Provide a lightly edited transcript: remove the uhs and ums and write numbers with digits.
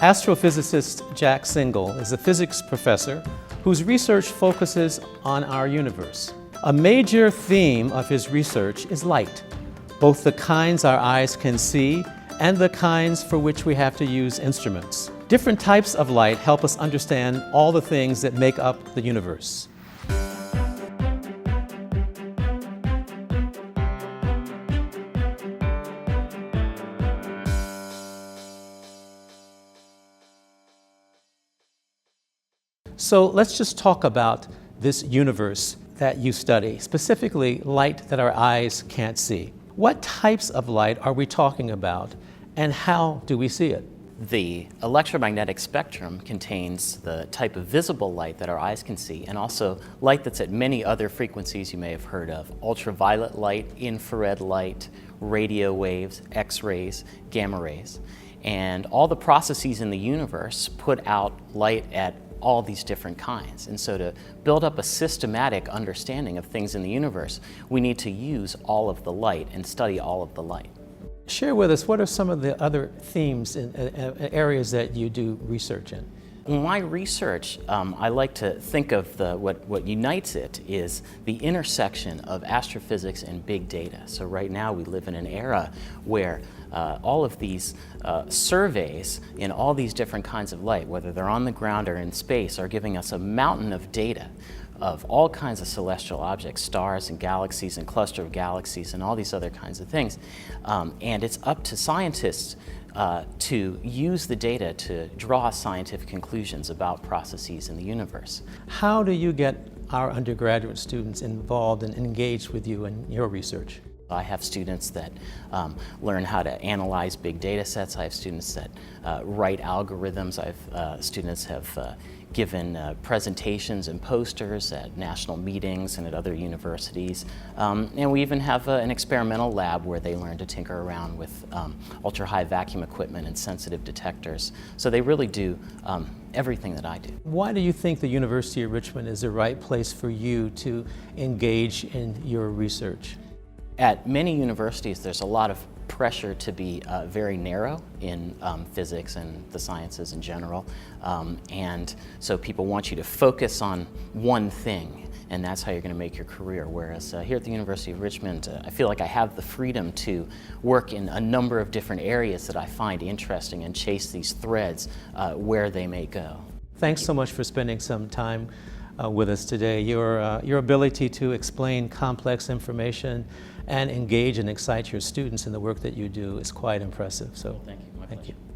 Astrophysicist Jack Singal is a physics professor whose research focuses on our universe. A major theme of his research is light, both the kinds our eyes can see and the kinds for which we have to use instruments. Different types of light help us understand all the things that make up the universe. So let's just talk about this universe that you study, specifically light that our eyes can't see. What types of light are we talking about, and how do we see it? The electromagnetic spectrum contains the type of visible light that our eyes can see, and also light that's at many other frequencies you may have heard of: ultraviolet light, infrared light, radio waves, X-rays, gamma rays. And all the processes in the universe put out light at all these different kinds. And so to build up a systematic understanding of things in the universe, we need to use all of the light and study all of the light. Share with us, what are some of the other themes and areas that you do research in? In my research, I like to think of what unites it is the intersection of astrophysics and big data. So right now we live in an era where all of these surveys in all these different kinds of light, whether they're on the ground or in space, are giving us a mountain of data of all kinds of celestial objects, stars and galaxies and cluster of galaxies and all these other kinds of things. And it's up to scientists to use the data to draw scientific conclusions about processes in the universe. How do you get our undergraduate students involved and engaged with you in your research? I have students that learn how to analyze big data sets. I have students that write algorithms. I have students have given presentations and posters at national meetings and at other universities. And we even have an experimental lab where they learn to tinker around with ultra-high vacuum equipment and sensitive detectors. So they really do everything that I do. Why do you think the University of Richmond is the right place for you to engage in your research? At many universities, there's a lot of pressure to be very narrow in physics and the sciences in general. And so people want you to focus on one thing, and that's how you're going to make your career. Whereas here at the University of Richmond, I feel like I have the freedom to work in a number of different areas that I find interesting and chase these threads where they may go. Thanks so much for spending some time with us today. Your ability to explain complex information and engage and excite your students in the work that you do is quite impressive. So thank you. My pleasure. Thank you.